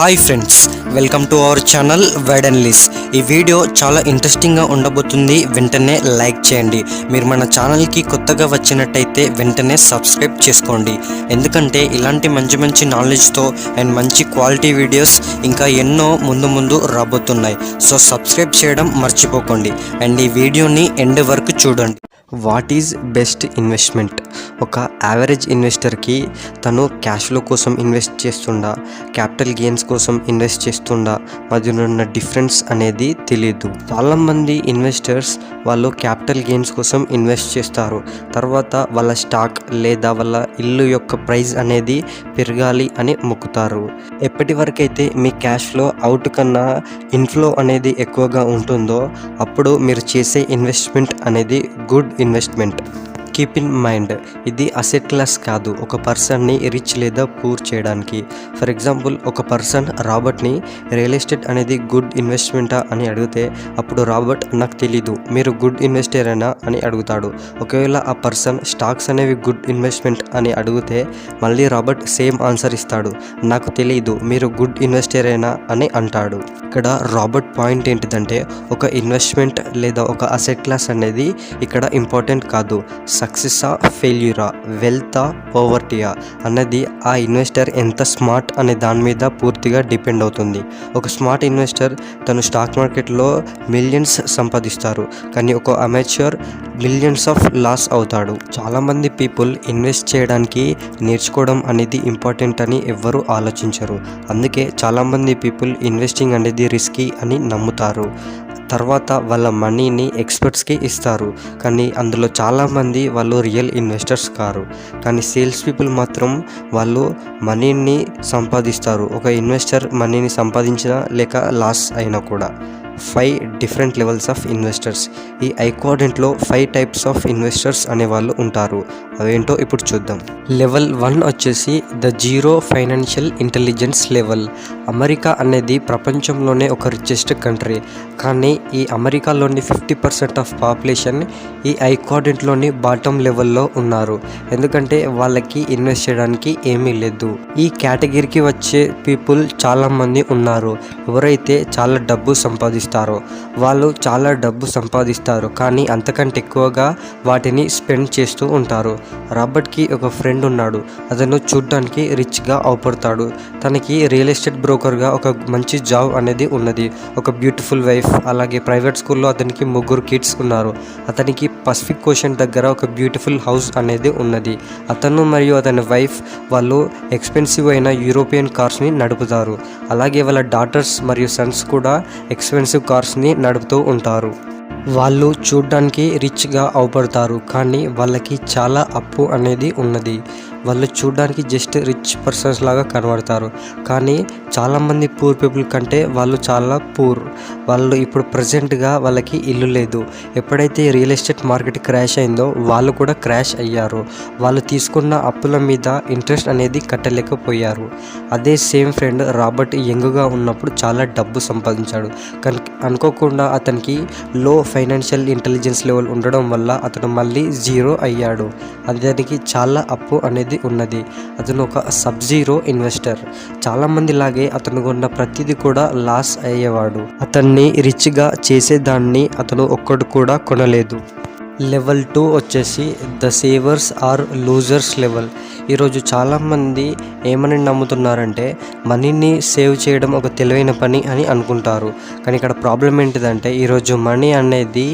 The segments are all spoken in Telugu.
Hi friends, welcome to our channel wide and లిస్. ఈ వీడియో చాలా ఇంట్రెస్టింగ్గా ఉండబోతుంది. వెంటనే లైక్ చేయండి. మీరు మన ఛానల్కి కొత్తగా వచ్చినట్టయితే వెంటనే సబ్స్క్రైబ్ చేసుకోండి. ఎందుకంటే ఇలాంటి మంచి మంచి నాలెడ్జ్తో అండ్ మంచి క్వాలిటీ వీడియోస్ ఇంకా ఎన్నో ముందు రాబోతున్నాయి. సో సబ్స్క్రైబ్ చేయడం మర్చిపోకండి అండ్ ఈ వీడియోని ఎండ్ వరకు చూడండి. What is best investment? ఒక యావరేజ్ ఇన్వెస్టర్కి తను క్యాష్ ఫ్లో కోసం ఇన్వెస్ట్ చేస్తుండా, క్యాపిటల్ గెయిన్స్ కోసం ఇన్వెస్ట్ చేస్తుండా మధ్యలో ఉన్న డిఫరెన్స్ అనేది తెలియదు. చాలామంది ఇన్వెస్టర్స్ వాళ్ళు క్యాపిటల్ గెయిన్స్ కోసం ఇన్వెస్ట్ చేస్తారు. తర్వాత వాళ్ళ స్టాక్ లేదా వాళ్ళ ఇల్లు యొక్క ప్రైస్ అనేది పెరగాలి అని మొక్కుతారు. ఎప్పటి వరకైతే మీ క్యాష్ ఫ్లో అవుట్ కన్నా ఇన్ఫ్లో అనేది ఎక్కువగా ఉంటుందో అప్పుడు మీరు చేసే ఇన్వెస్ట్మెంట్ అనేది good investment. Keep in mind, ఇది అసెట్ క్లాస్ కాదు ఒక పర్సన్ని రిచ్ లేదా పూర్ చేయడానికి. ఫర్ ఎగ్జాంపుల్, ఒక పర్సన్ రాబర్ట్ని రియల్ ఎస్టేట్ అనేది గుడ్ ఇన్వెస్ట్మెంటా అని అడిగితే అప్పుడు రాబర్ట్ నాకు తెలీదు, మీరు గుడ్ ఇన్వెస్టరేనా అని అడుగుతాడు. ఒకవేళ ఆ పర్సన్ స్టాక్స్ అనేవి గుడ్ ఇన్వెస్ట్మెంట్ అని అడిగితే మళ్ళీ రాబర్ట్ సేమ్ ఆన్సర్ ఇస్తాడు, నాకు తెలీదు, మీరు గుడ్ ఇన్వెస్టరేనా అని అంటాడు. ఇక్కడ రాబర్ట్ పాయింట్ ఏంటిదంటే ఒక ఇన్వెస్ట్మెంట్ లేదా ఒక అసెట్ క్లాస్ అనేది ఇక్కడ ఇంపార్టెంట్ కాదు. సక్సెసా, ఫెయిల్యూరా, వెల్తా, పోవర్టీయా అన్నది ఆ ఇన్వెస్టర్ ఎంత స్మార్ట్ అనే దాని మీద పూర్తిగా డిపెండ్ అవుతుంది. ఒక స్మార్ట్ ఇన్వెస్టర్ తను స్టాక్ మార్కెట్లో మిలియన్స్ సంపాదిస్తారు, కానీ ఒక అమేచ్యూర్ మిలియన్స్ ఆఫ్ లాస్ అవుతాడు. చాలామంది పీపుల్ ఇన్వెస్ట్ చేయడానికి నేర్చుకోవడం అనేది ఇంపార్టెంట్ అని ఎవ్వరూ ఆలోచించరు. అందుకే చాలామంది పీపుల్ ఇన్వెస్టింగ్ అనేది రిస్కీ అని నమ్ముతారు. తర్వాత వాళ్ళ మనీని ఎక్స్పర్ట్స్కి ఇస్తారు, కానీ అందులో చాలామంది వాళ్ళు రియల్ ఇన్వెస్టర్స్ కారు. కానీ సేల్స్ పీపుల్ మాత్రం వాళ్ళు మనీని సంపాదిస్తారు. ఒక ఇన్వెస్టర్ మనీని సంపాదించినా లేక లాస్ అయినా కూడా. 5 డిఫరెంట్ లెవెల్స్ ఆఫ్ ఇన్వెస్టర్స్. ఈ ఐక్వాడ్రంట్లో 5 టైప్స్ ఆఫ్ ఇన్వెస్టర్స్ అనేవాళ్ళు ఉంటారు. అవేంటో ఇప్పుడు చూద్దాం. లెవెల్ 1 వచ్చేసి the zero financial intelligence level. America అనేది ప్రపంచంలోనే ఒక రిచెస్ట్ కంట్రీ, కానీ ఈ అమెరికాలోని 50% ఆఫ్ పాపులేషన్ ఈ ఐక్వాడ్రంట్లోని బాటమ్ లెవెల్లో ఉన్నారు. ఎందుకంటే వాళ్ళకి ఇన్వెస్ట్ చేయడానికి ఏమీ లేదు. ఈ కేటగిరీకి వచ్చే పీపుల్ చాలామంది ఉన్నారు. ఎవరైతే చాలా డబ్బు సంపాదిస్తారో వాళ్ళు చాలా డబ్బు సంపాదిస్తారు, కానీ అంతకంటే ఎక్కువగా వాటిని స్పెండ్ చేస్తూ ఉంటారు. రాబర్ట్కి ఒక ఫ్రెండ్ ఉన్నాడు. అతను చూడ్డానికి రిచ్గా అవుపడతాడు. తనకి రియల్ ఎస్టేట్ బ్రోకర్గా ఒక మంచి జాబ్ అనేది ఉన్నది, ఒక బ్యూటిఫుల్ వైఫ్, అలాగే ప్రైవేట్ స్కూల్లో అతనికి 3 కిడ్స్ ఉన్నారు. అతనికి పసిఫిక్ ఓషన్ దగ్గర ఒక బ్యూటిఫుల్ హౌస్ అనేది ఉన్నది. అతను మరియు అతని వైఫ్ వాళ్ళు ఎక్స్పెన్సివ్ అయిన యూరోపియన్ కార్స్ని నడుపుతారు. అలాగే వాళ్ళ డాటర్స్ మరియు సన్స్ కూడా ఎక్స్పెన్సివ్ కార్స్ని నడుపుతూ ఉంటారు. వాళ్ళు చూడ్డానికి రిచ్గా అవుపడతారు, కానీ వాళ్ళకి చాలా అప్పు అనేది ఉన్నది. వాళ్ళు చూడడానికి జస్ట్ రిచ్ పర్సన్స్ లాగా కనబడతారు, కానీ చాలామంది పూర్ పీపుల్ కంటే వాళ్ళు చాలా పూర్. వాళ్ళు ఇప్పుడు ప్రజెంట్గా వాళ్ళకి ఇల్లు లేదు. ఎప్పుడైతే రియల్ ఎస్టేట్ మార్కెట్ క్రాష్ అయిందో వాళ్ళు కూడా క్రాష్ అయ్యారు. వాళ్ళు తీసుకున్న అప్పుల మీద ఇంట్రెస్ట్ అనేది కట్టలేకపోయారు. అదే సేమ్ ఫ్రెండ్ రాబర్ట్ యంగ్గా ఉన్నప్పుడు చాలా డబ్బు సంపాదించాడు, కానీ అనుకోకుండా అతనికి లో ఫైనాన్షియల్ ఇంటెలిజెన్స్ లెవెల్ ఉండడం వల్ల అతను మళ్ళీ జీరో అయ్యాడు. అతనికి చాలా అప్పు అనేది ఉన్నది. అతను ఒక సబ్ జీరో ఇన్వెస్టర్. చాలామంది లాగే అతను కొన్న ప్రతిదీ కూడా లాస్ అయ్యేవాడు. అతన్ని రిచ్గా చేసేదాన్ని అతను ఒక్కడు కూడా కొనలేదు. లెవెల్ 2 వచ్చేసి the savers or losers level. ఈరోజు చాలామంది ఏమని నమ్ముతున్నారంటే మనీని సేవ్ చేయడం ఒక తెలివైన పని అని అనుకుంటారు. కానీ ఇక్కడ ప్రాబ్లం ఏంటిదంటే ఈరోజు మనీ అనేది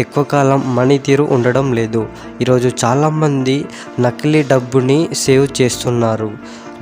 ఎక్కువ కాలం మనీ తీరు ఉండడం లేదు. ఈరోజు చాలామంది నకిలీ డబ్బుని సేవ్ చేస్తున్నారు.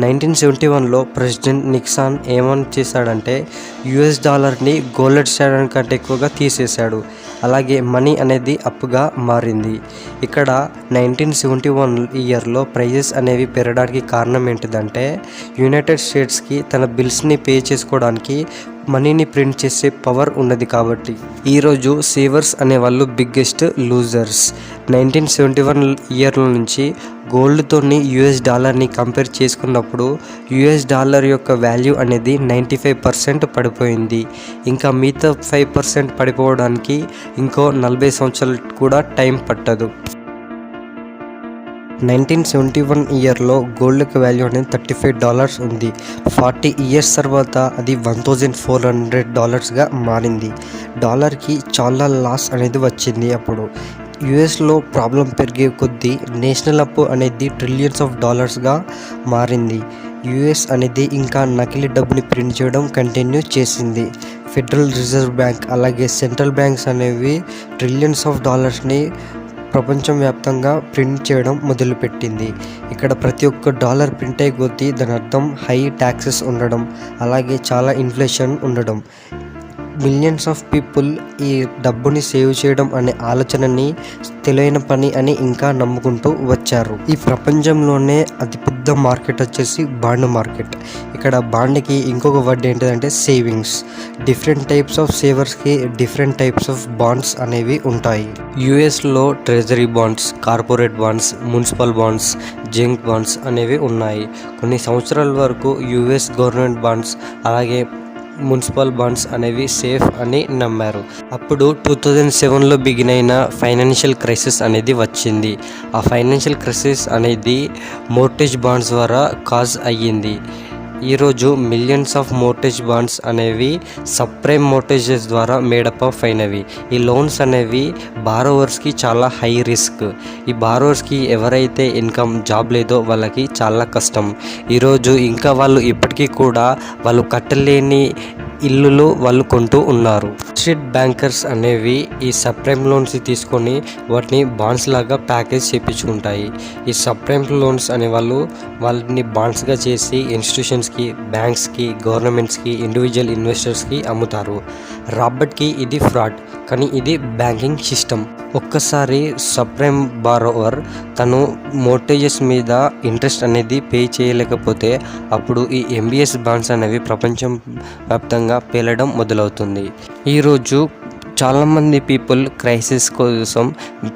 1971లో ప్రెసిడెంట్ నిక్సాన్ ఏమని చేశాడంటే US$ని గోల్డ్ స్టాండర్డ్ కంటే ఎక్కువగా తీసేశాడు. అలాగే మనీ అనేది అప్పుగా మారింది. ఇక్కడ 1971 ఇయర్లో ప్రైజెస్ అనేవి పెరగడానికి కారణం ఏంటిదంటే యునైటెడ్ స్టేట్స్కి తన బిల్స్ని పే చేసుకోవడానికి మనీని ప్రింట్ చేసే పవర్ ఉన్నది కాబట్టి. ఈరోజు సేవర్స్ అనేవాళ్ళు బిగ్గెస్ట్ లూజర్స్. 1971 ఇయర్ల నుంచి గోల్డ్తోని US$ని కంపేర్ చేసుకున్నప్పుడు US$ యొక్క వాల్యూ అనేది 95% పడిపోయింది. ఇంకా మిగతా 5% పడిపోవడానికి ఇంకో 40 సంవత్సరాలు కూడా టైం పట్టదు. 1971 ఇయర్లో గోల్డ్ యొక్క వాల్యూ అనేది $35 ఉంది. 40 ఇయర్స్ తర్వాత అది $1400గా మారింది. డాలర్కి చాలా లాస్ అనేది వచ్చింది. అప్పుడు యుఎస్లో ప్రాబ్లం పెరిగే కొద్దీ నేషనల్ అప్పు అనేది ట్రిలియన్స్ ఆఫ్ డాలర్స్గా మారింది. యుఎస్ అనేది ఇంకా నకిలీ డబ్బుని ప్రింట్ చేయడం కంటిన్యూ చేసింది. ఫెడరల్ రిజర్వ్ బ్యాంక్ అలాగే సెంట్రల్ బ్యాంక్స్ అనేవి ట్రిలియన్స్ ఆఫ్ డాలర్స్ని ప్రపంచవ్యాప్తంగా ప్రింట్ చేయడం మొదలుపెట్టింది. ఇక్కడ ప్రతి ఒక్క డాలర్ ప్రింట్ అయ్యే కొద్దీ దాని అర్థం హై ట్యాక్సెస్ ఉండడం, అలాగే చాలా ఇన్ఫ్లేషన్ ఉండడం. మిలియన్స్ ఆఫ్ పీపుల్ ఈ డబ్బుని సేవ్ చేయడం అనే ఆలోచనని తెలియని పని అని ఇంకా నమ్ముకుంటూ వచ్చారు. ఈ ప్రపంచంలోనే అతిపెద్ద మార్కెట్ వచ్చేసి బాండ్ మార్కెట్. ఇక్కడ బాండ్కి ఇంకొక వర్డ్ ఏంటిదంటే సేవింగ్స్. డిఫరెంట్ టైప్స్ ఆఫ్ సేవర్స్కి డిఫరెంట్ టైప్స్ ఆఫ్ బాండ్స్ అనేవి ఉంటాయి. యుఎస్లో treasury bonds, corporate bonds, municipal bonds, junk bonds అనేవి ఉన్నాయి. కొన్ని సంవత్సరాల వరకు యుఎస్ గవర్నమెంట్ బాండ్స్ అలాగే మున్సిపల్ బాండ్స్ అనేవి సేఫ్ అని నమ్మారు. అప్పుడు 2007లో బిగిన్ అయిన ఫైనాన్షియల్ క్రైసిస్ అనేది వచ్చింది. ఆ ఫైనాన్షియల్ క్రైసిస్ అనేది మోర్టేజ్ బాండ్స్ ద్వారా కాజ్ అయ్యింది. ఈరోజు మిలియన్స్ ఆఫ్ మోర్టేజ్ బాండ్స్ అనేవి సబ్ప్రైమ్ మోర్టేజెస్ ద్వారా మేడప్ ఆఫ్ అయినవి. ఈ లోన్స్ అనేవి బారోవర్స్కి చాలా హై రిస్క్. ఈ బారోవర్స్కి ఎవరైతే ఇన్కమ్ జాబ్ లేదో వాళ్ళకి చాలా కష్టం. ఈరోజు ఇంకా వాళ్ళు ఇప్పటికీ కూడా వాళ్ళు కట్టలేని ఇల్లులు వాళ్ళు కొంటూ ఉన్నారు. స్ట్రీట్ బ్యాంకర్స్ అనేవి ఈ సబ్ప్రైమ్ లోన్స్ తీసుకొని వాటిని బాండ్స్ లాగా ప్యాకేజ్ చేయించుకుంటాయి. ఈ సబ్ప్రైమ్ లోన్స్ అనే వాళ్ళని బాండ్స్గా చేసి ఇన్స్టిట్యూషన్స్కి, బ్యాంక్స్కి, గవర్నమెంట్స్కి, ఇండివిజువల్ ఇన్వెస్టర్స్కి అమ్ముతారు. రాబర్ట్కి ఇది ఫ్రాడ్, కానీ ఇది బ్యాంకింగ్ సిస్టమ్. ఒక్కసారి సబ్ప్రైమ్ బారోవర్ తను మోర్టేజెస్ మీద ఇంట్రెస్ట్ అనేది పే చేయలేకపోతే అప్పుడు ఈ ఎంబీఎస్ బాండ్స్ అనేవి ప్రపంచం వ్యాప్తంగా పేలడం మొదలవుతుంది. ఈరోజు చాలామంది పీపుల్ క్రైసిస్ కోసం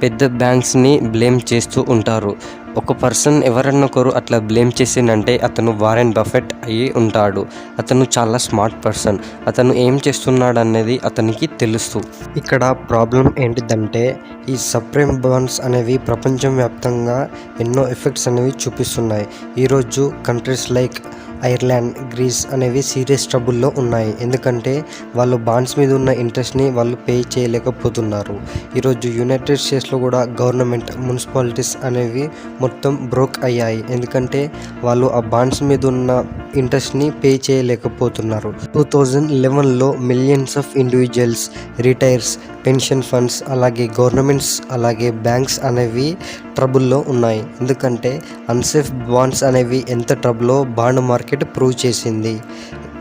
పెద్ద బ్యాంక్స్ని బ్లేమ్ చేస్తూ ఉంటారు. ఒక పర్సన్ ఎవరన్నా ఒకరు అట్లా బ్లేమ్ చేసిందంటే అతను వారెన్ బఫెట్ అయ్యి ఉంటాడు. అతను చాలా స్మార్ట్ పర్సన్. అతను ఏం చేస్తున్నాడు అనేది అతనికి తెలుసు. ఇక్కడ ప్రాబ్లం ఏంటిదంటే ఈ సబ్ప్రైమ్ బాండ్స్ అనేవి ప్రపంచం వ్యాప్తంగా ఎన్నో ఎఫెక్ట్స్ అనేవి చూపిస్తున్నాయి. ఈరోజు కంట్రీస్ లైక్ ఐర్లాండ్, గ్రీస్ అనేవి సీరియస్ ట్రబుల్లో ఉన్నాయి. ఎందుకంటే వాళ్ళు బాండ్స్ మీద ఉన్న ఇంట్రెస్ట్ని వాళ్ళు పే చేయలేకపోతున్నారు. ఈరోజు యునైటెడ్ స్టేట్స్లో కూడా గవర్నమెంట్, మున్సిపాలిటీస్ అనేవి మొత్తం బ్రోక్ అయ్యాయి. ఎందుకంటే వాళ్ళు ఆ బాండ్స్ మీద ఉన్న ఇంట్రెస్ట్ని పే చేయలేకపోతున్నారు. 2011లో millions of individuals, retirees, pension funds అలాగే గవర్నమెంట్స్ అలాగే బ్యాంక్స్ అనేవి ట్రబుల్లో ఉన్నాయి. ఎందుకంటే అన్సేఫ్ బాండ్స్ అనేవి ఎంత ట్రబుల్లో బాండ్ మార్కెట్ ప్రూవ్ చేసింది.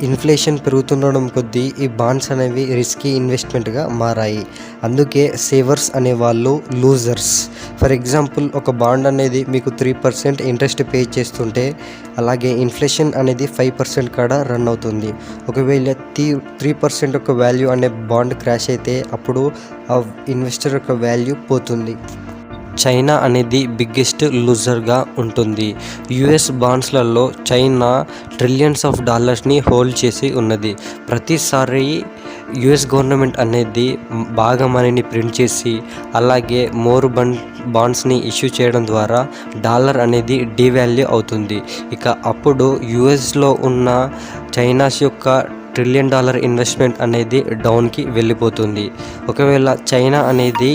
ఇన్ఫ్లేషన్ పెరుగుతుండడం కొద్దీ ఈ బాండ్స్ అనేవి రిస్కీ ఇన్వెస్ట్మెంట్గా మారాయి. అందుకే సేవర్స్ అనేవాళ్ళు లూజర్స్. ఫర్ ఎగ్జాంపుల్, ఒక బాండ్ అనేది మీకు 3% ఇంట్రెస్ట్ పే చేస్తుంటే అలాగే ఇన్ఫ్లేషన్ అనేది 5% కాడ రన్ అవుతుంది. ఒకవేళ 3% ఒక వాల్యూ అనే బాండ్ క్రాష్ అయితే అప్పుడు ఆ ఇన్వెస్టర్ యొక్క వాల్యూ పోతుంది. చైనా అనేది బిగ్గెస్ట్ లూజర్గా ఉంటుంది. యుఎస్ బాండ్స్లలో చైనా ట్రిలియన్స్ ఆఫ్ డాలర్స్ని హోల్డ్ చేసి ఉన్నది. ప్రతిసారి యుఎస్ గవర్నమెంట్ అనేది బాగా మనీని ప్రింట్ చేసి అలాగే బాండ్స్ని ఇష్యూ చేయడం ద్వారా డాలర్ అనేది డివాల్యూ అవుతుంది. ఇక అప్పుడు యుఎస్లో ఉన్న చైనాస్ యొక్క $1 ట్రిలియన్ ఇన్వెస్ట్మెంట్ అనేది డౌన్కి వెళ్ళిపోతుంది. ఒకవేళ చైనా అనేది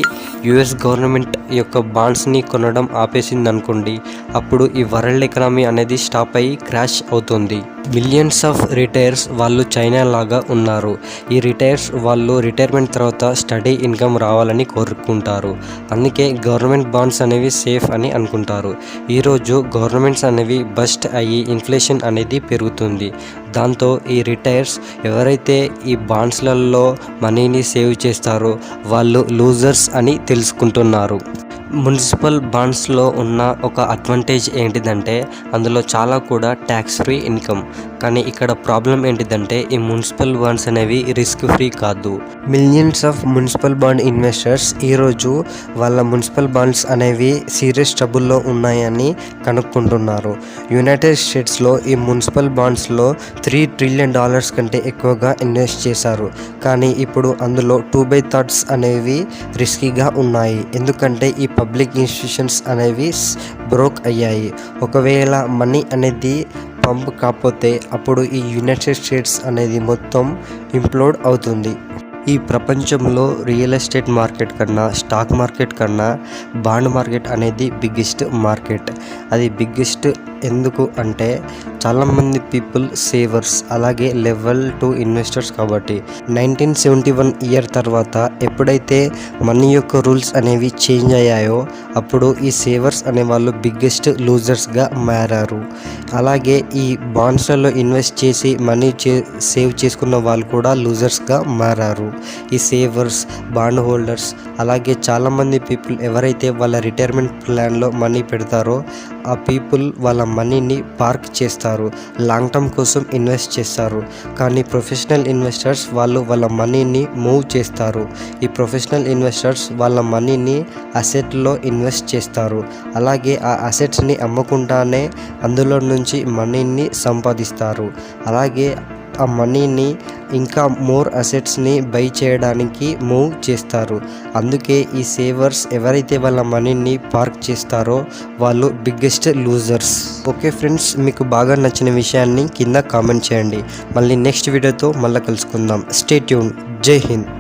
యుఎస్ గవర్నమెంట్ యొక్క బాండ్స్ని కొనడం ఆపేసింది అనుకోండి, అప్పుడు ఈ వరల్డ్ ఎకనామీ అనేది స్టాప్ అయ్యి క్రాష్ అవుతుంది. మిలియన్స్ ఆఫ్ రిటైర్స్ వాళ్ళు చైనా లాగా ఉన్నారు. ఈ రిటైర్స్ వాళ్ళు రిటైర్మెంట్ తర్వాత స్టడీ ఇన్కమ్ రావాలని కోరుకుంటారు. అందుకే గవర్నమెంట్ బాండ్స్ అనేవి సేఫ్ అని అనుకుంటారు. ఈరోజు గవర్నమెంట్స్ అనేవి బస్ట్ అయ్యి ఇన్ఫ్లేషన్ అనేది పెరుగుతుంది. దాంతో ఈ రిటైర్స్ ఎవరైతే ఈ బాండ్స్లలో మనీని సేవ్ చేస్తారో వాళ్ళు లూజర్స్ అని తెలుసుకుంటున్నారు. మున్సిపల్ బాండ్స్లో ఉన్న ఒక అడ్వాంటేజ్ ఏంటిదంటే అందులో చాలా కూడా ట్యాక్స్ ఫ్రీ ఇన్కమ్. కానీ ఇక్కడ ప్రాబ్లం ఏంటిదంటే ఈ మున్సిపల్ బాండ్స్ అనేవి రిస్క్ ఫ్రీ కాదు. Millions of municipal bond investors ఈరోజు వాళ్ళ మున్సిపల్ బాండ్స్ అనేవి సీరియస్ ట్రబుల్లో ఉన్నాయని కనుక్కుంటున్నారు. యునైటెడ్ స్టేట్స్లో ఈ మున్సిపల్ బాండ్స్లో $3 ట్రిలియన్ కంటే ఎక్కువగా ఇన్వెస్ట్ చేశారు. కానీ ఇప్పుడు అందులో 2/3 అనేవి రిస్కీగా ఉన్నాయి. ఎందుకంటే ఈ పబ్లిక్ ఇన్స్టిట్యూషన్స్ అనేవి బ్రోక్ అయ్యాయి. ఒకవేళ మనీ అనేది పంప్ కాకపోతే అప్పుడు ఈ యునైటెడ్ స్టేట్స్ అనేది మొత్తం ఇంప్లోడ్ అవుతుంది. ఈ ప్రపంచంలో రియల్ ఎస్టేట్ మార్కెట్ కన్నా, స్టాక్ మార్కెట్ కన్నా బాండ్ మార్కెట్ అనేది బిగ్గెస్ట్ మార్కెట్. అది బిగ్గెస్ట్ ఎందుకు అంటే చాలామంది పీపుల్ సేవర్స్, అలాగే లెవెల్ 2 ఇన్వెస్టర్స్ కాబట్టి. 1971 ఇయర్ తర్వాత ఎప్పుడైతే మనీ యొక్క రూల్స్ అనేవి చేంజ్ అయ్యాయో అప్పుడు ఈ సేవర్స్ అనేవాళ్ళు బిగ్గెస్ట్ లూజర్స్గా మారారు. అలాగే ఈ బాండ్స్లలో ఇన్వెస్ట్ చేసి మనీ సేవ్ చేసుకున్న వాళ్ళు కూడా లూజర్స్గా మారారు. ఈ సేవర్స్, బాండ్ హోల్డర్స్, అలాగే చాలామంది పీపుల్ ఎవరైతే వాళ్ళ రిటైర్మెంట్ ప్లాన్లో మనీ పెడతారో ఆ పీపుల్ వాళ్ళ మనీని పార్క్ చేస్తారు, లాంగ్ టర్మ్ కోసం ఇన్వెస్ట్ చేస్తారు. కానీ ప్రొఫెషనల్ ఇన్వెస్టర్స్ వాళ్ళు వాళ్ళ మనీని మూవ్ చేస్తారు. ఈ ప్రొఫెషనల్ ఇన్వెస్టర్స్ వాళ్ళ మనీని అసెట్లో ఇన్వెస్ట్ చేస్తారు. అలాగే ఆ అసెట్స్ని అమ్మకుండానే అందులో నుంచి మనీని సంపాదిస్తారు. అలాగే ఆ మనీని ఇంకా మోర్ అసెట్స్ని బై చేయడానికి మూవ్ చేస్తారు. అందుకే ఈ సేవర్స్ ఎవరైతే వాళ్ళ మనీని పార్క్ చేస్తారో వాళ్ళు బిగ్గెస్ట్ లూజర్స్. ఓకే ఫ్రెండ్స్, మీకు బాగా నచ్చిన విషయాన్ని కింద కామెంట్ చేయండి. మళ్ళీ నెక్స్ట్ వీడియోతో మళ్ళీ కలుసుకుందాం. Stay tune. జై హింద్.